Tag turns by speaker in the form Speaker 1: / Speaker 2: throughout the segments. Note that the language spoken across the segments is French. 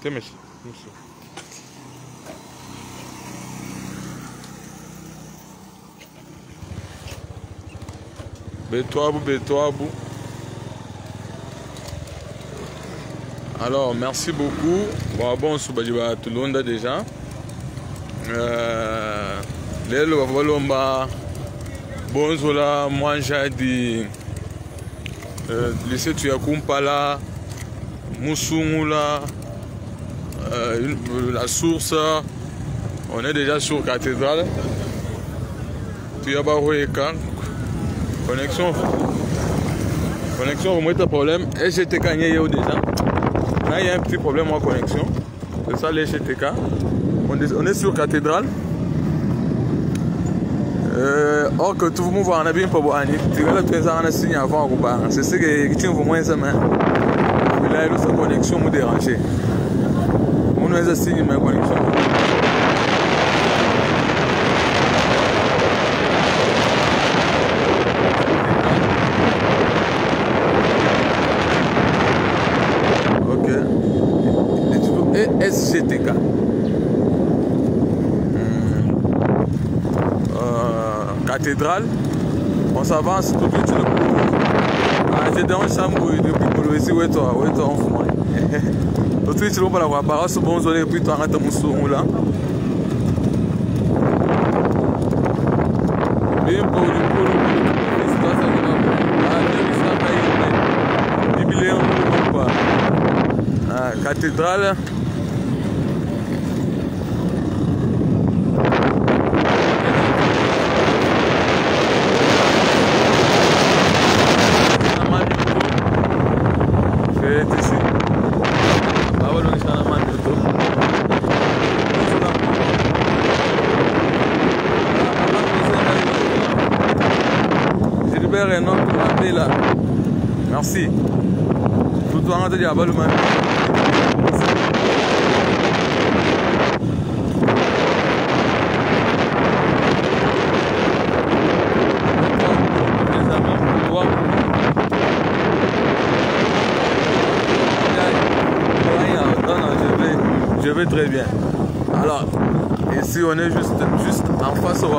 Speaker 1: Temos. Betoabou. Alors, merci beaucoup. Bon, tout le monde déjà. Lelo Valomba, Bonzola, Mwanja di lycée Tuyakumpala, Moussoumoula, la source. On est déjà sur cathédrale. Tuyabaroueka. Connexion, vous mettez un problème. Et j'étais gagné déjà. Là, il y a un petit problème en connexion. C'est ça les GTK. On est sur cathédrale. Or que tout le monde voit un abîme pour boire. Tu vas le faire un signe avant ou pas. C'est ce que tu veux moins ça. Là, il y a une connexion me déranger. On a un signe ma connexion. SGTK. Cathédrale. On s'avance tout de suite. J'ai dans une chambre depuis le ici où est toi en fumant. Tout de suite, on va la voir par ce bon soleil puis toi en Moussou là. Bien pour le cathédrale. Merci. Tout le monde a dit à Balouman. Je vais très bien. Alors, ici on est juste en face au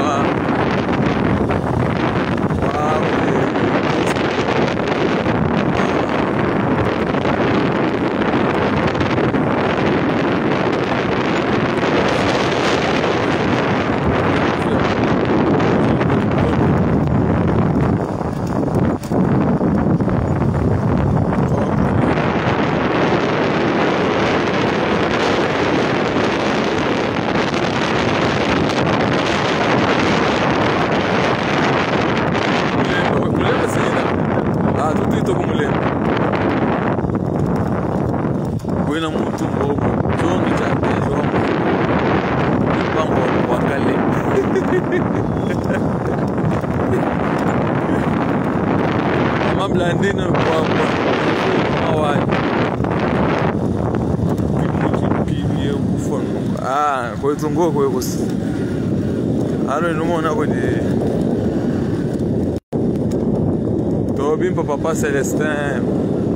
Speaker 1: Tobin Papa Célestin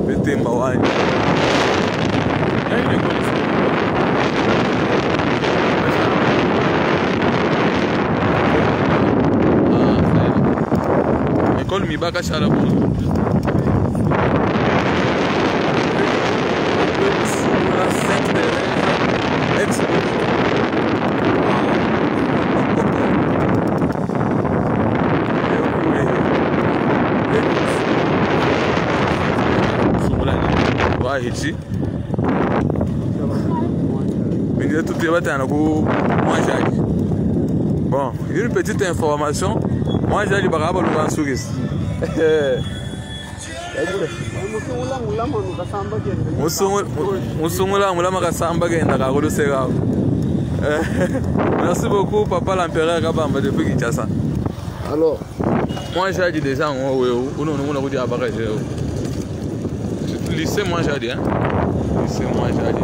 Speaker 1: Betemba Wine. École Mibaka Chalabou. Ici. Mais tout est battu bon, une petite information. Moi j'ai dit baraba le vent souris. Merci beaucoup papa l'empereur Kabamba depuis Kinshasa. Alors, moi j'ai dit déjà on a lycée moi j'ai dit, hein? Lycée moi j'ai dit.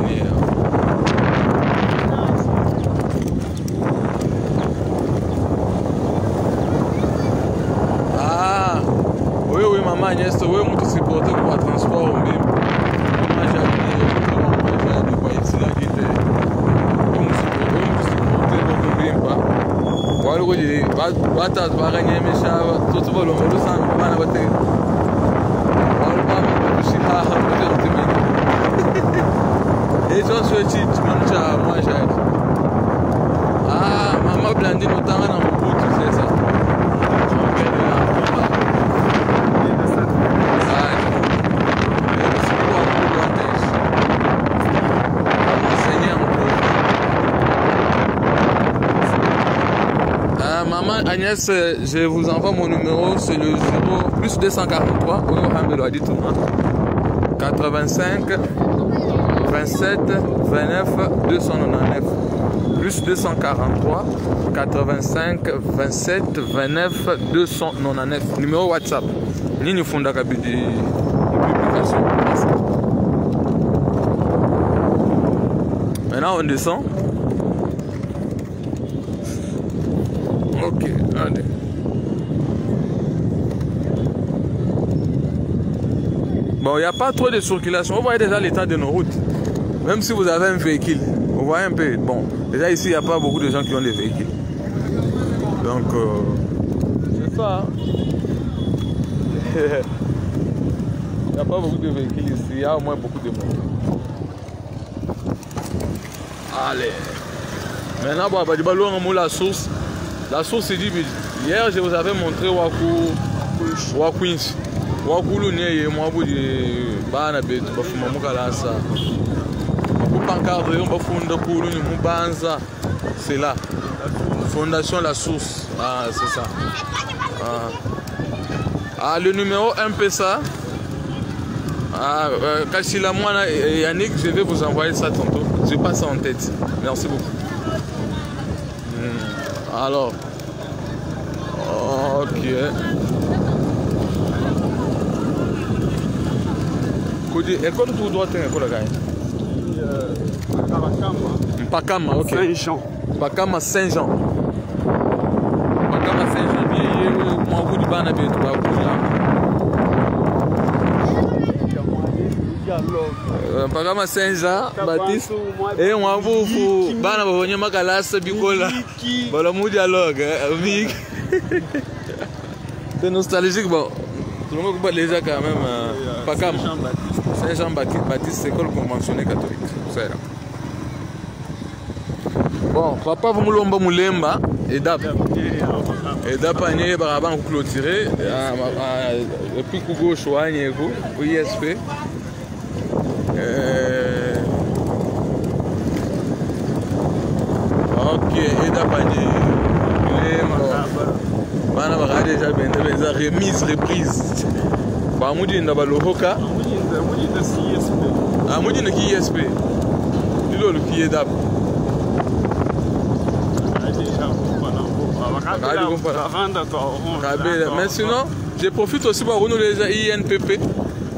Speaker 1: Ah, oui, maman Agnès, oui, moi tu supportes pour le transport. Moi j'ai dit, ici là. Bata baganye meshaba tutu bolongo lusanga bana bate. Walba kushika hapo timini. Et j'en suis dit mancha moi j'ai. Ah maman Blandine otanga na mbutu c'est ça. Maman Agnès, je vous envoie mon numéro, c'est le 0 plus 243, 85 27 29 299 plus 243 85 27 29 299 numéro WhatsApp. Nini funda kabidi publication. Maintenant on descend. Ok, allez. Bon, il n'y a pas trop de circulation. Vous voyez déjà l'état de nos routes. Même si vous avez un véhicule, vous voyez un peu. Bon, déjà ici, il n'y a pas beaucoup de gens qui ont des véhicules. Donc, c'est ça. Il n'y a pas beaucoup de véhicules ici. Il y a au moins beaucoup de monde. Allez. Maintenant, bon, bah, on va la source. La source c'est dit, hier je vous avais montré Wakwins. Wakulu ne moi vous de bana bet bafuma mukalasa. Pour pancadre on bafunda kulu ni mubanza. C'est là. Fondation La Source. Ah, c'est ça. Ah, le numéro un peu ça. Ah, Kachila Moana et Yannick, je vais vous envoyer ça tantôt. Je passe ça en tête. Merci beaucoup. Alors, ok. École tout droit, école gagne. Mpakama, ok.
Speaker 2: Saint-Jean.
Speaker 1: Mpakama Saint-Jean. Mpakama Saint-Jean, moi vous du bana betu ba kuja. Mpakama Saint-Jean, Baptiste. Et moi vous bana bonye makalasa bikola. Bala mu dialogue, amique. C'est nostalgique bon. Tout le monde peut déjà quand même Mpakama. Saint-Jean Baptiste, école conventionnée catholique. C'est là. Bon, papa vous moulomba moulemba et d'ap. Et d'ap anye baraban clôturé et puis coup gauche ouanye coup ISP. Ok, et d'ap anye moulemba. Bana baka déjà benza remise reprise. Ba mudi ndaba lohoka. Ah mudi na ki ISP. Dilo le qui est d'ap. Mais sinon, je profite aussi pour nous les INPP.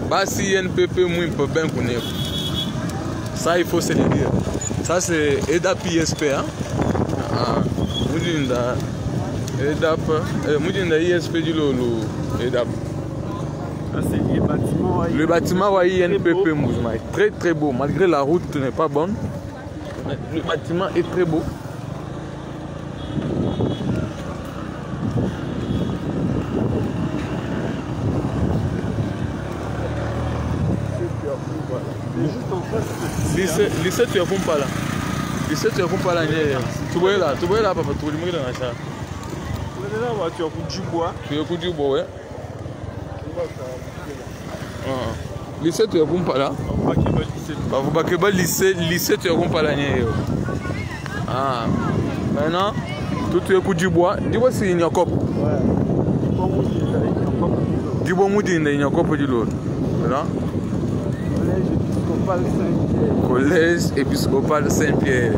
Speaker 1: Bah si INPP, moi, peut bien connaître. Ça, il faut se le dire. Ça, c'est EDAP ISP. EDAP, ISP du Lolo. EDAP. Le bâtiment INPP, très très beau. Malgré la route n'est pas bonne, le bâtiment est très beau. Lycée tu es pas là. Lycée tu es pas là. Tu vois là, papa, tu vois le monde dans la chambre.
Speaker 2: Tu as du bois.
Speaker 1: Tu as du bois, ouais. Lycée tu es pas là. Vous baquez pas lycée tu es pas là. Ah, maintenant, tout est du bois. Dis-moi si il y a un cop. Dis-moi si il y a un cop du lot. Collège épiscopal Saint-Pierre.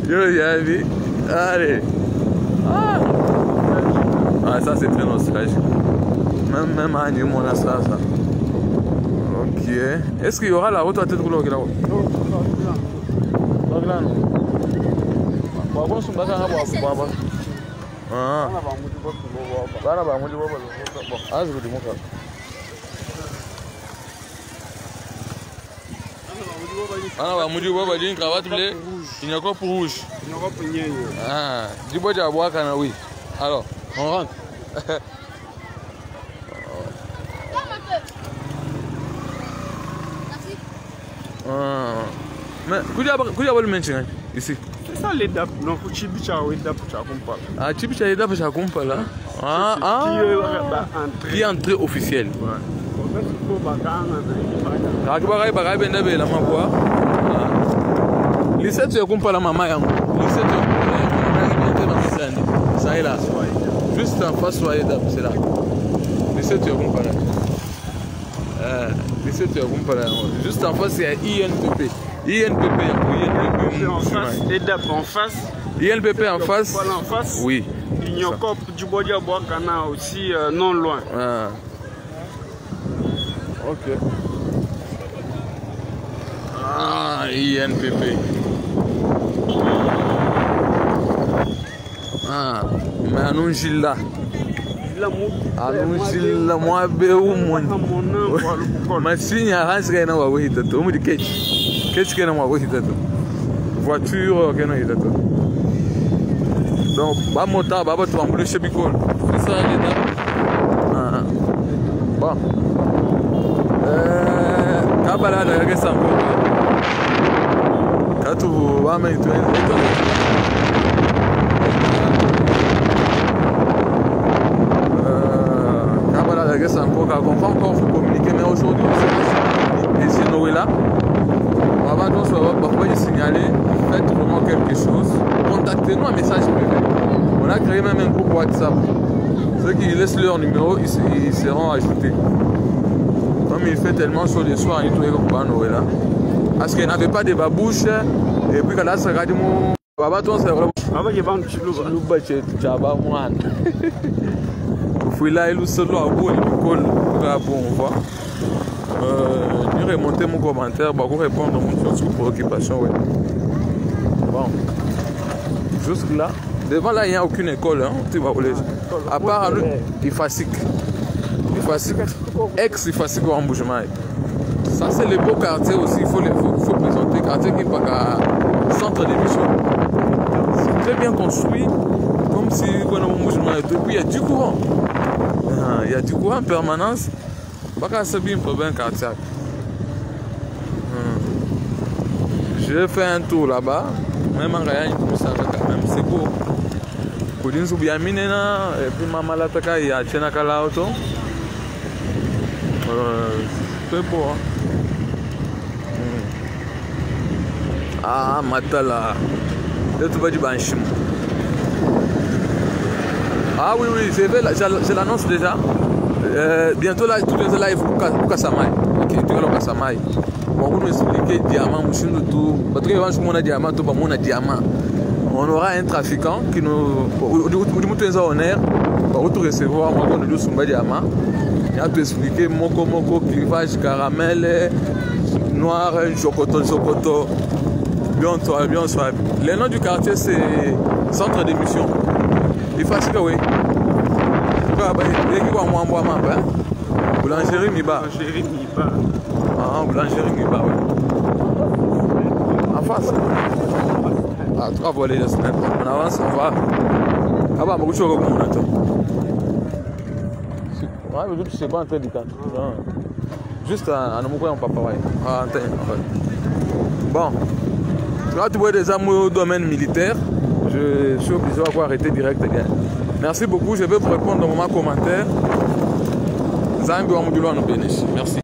Speaker 1: Yo, Yavi. Allez. Ah, ça c'est très nostalgique. Même à Nîmes, on a ça. Ok. Est-ce qu'il y aura la route à tête roulée là? Non. Ah non, Moudi Boba dit une cravate bleue. Il y a quoi pour rouge? Ah, du bois de bois, oui. Alors, on rentre. Mais, où y a le maintien ici?
Speaker 2: C'est ça les DAP, non, Chibicha ou DAP,
Speaker 1: ah, Chibicha et DAP, ça compte pas là. Qui est entrée officielle. Les 7 tu comptes pas la maman. Les 7 ça est là. Juste en face, soyez DAP, c'est là. Les 7 tu comptes pas là. Les 7 tu comptes pas là. Juste en face, il y a INPP. INPP
Speaker 2: en face, et DAP en face.
Speaker 1: INPP en face.
Speaker 2: Voilà en face.
Speaker 1: Oui.
Speaker 2: Il y a encore du Bodia Boakana aussi non loin.
Speaker 1: Ah. Ok. Ah, INPP. Ah, mais Anungila. Anungila, moi, Béou, mon. Ma signe à Hansga, n'a pas eu de tout. On dit qu'est-ce qu'elle n'a pas eu de tout. Voiture, qu'elle n'a eu de tout. Donc, bah, mon temps, bah, tu vas me laisser bicole. C'est ça, les gars. Bon. Kabala, la gueule, ça me quand tu vas me dire, Kabala, la gueule, ça me encore faut communiquer, mais aujourd'hui, c'est Noël là. Avant qu'on soit signaler, faites vraiment quelque chose. Contactez-nous un message privé. On a créé même un groupe WhatsApp. Ceux qui laissent leur numéro, ils seront ajoutés. Comme il fait tellement sur les soirs, il trouvait comme pas Noël là. Parce qu'il n'avait pas de babouche. Et puis quand là, ça regarde mon. Baba, toi, c'est vraiment.
Speaker 2: Ah, bah, il y a pas un petit loup.
Speaker 1: Tu as pas moi. Il faut là, il se loue à bout, il me colle. On voit. Je remonter mon commentaire pour répondre à mon préoccupation. Ouais. Bon. Jusque là, devant là, il n'y a aucune école. Hein, tu vas à part il FASIC. Ex-FASIC au embouchement. Ça, c'est le beau quartier aussi. Il faut présenter. Quartier qui n'est pas centre d'émission. C'est très bien construit. Comme si on a un embouchement. Et puis, il y a du courant. Il y a du courant en permanence. C'est bien pour un quartier. Je fais un tour là-bas. Même en Gaïa, ça va quand même. C'est beau. Koudin Soubiaminena. Et puis Mamalataka, il y a Tchenakala Auto. C'est beau. Hein? Ah, Matala. Tu vas du Banchim. Ah oui, c'est vrai, je l'annonce déjà. Bientôt là, tous les lives pour Kassamay. Ok, tu vas au Kassamay. On va nous expliquer diamant, tout. Parce que on a diamant, tout on a diamant. On aura un trafiquant qui nous. Honneur, on va recevoir, on va nous dire diamant. Il va te expliquer moko, clivage, caramel, noir, chocoto. Bien soif. Le nom du quartier c'est centre d'émission. Il faut que oui. Boulangerie Miba. Ah, boulangerie Miba, oui. En face. Ah, tu vas voler les semaines. On avance, on va. Ah bah, beaucoup de choses comme on attend. Ouais, mais tu sais pas en train de canter. Juste à nous voir un papa, ouais. Ah, en fait. Bon. Quand tu vois des armes au domaine militaire, je suis obligé de arrêter direct. Merci beaucoup. Je vais vous répondre dans mon commentaire. Merci.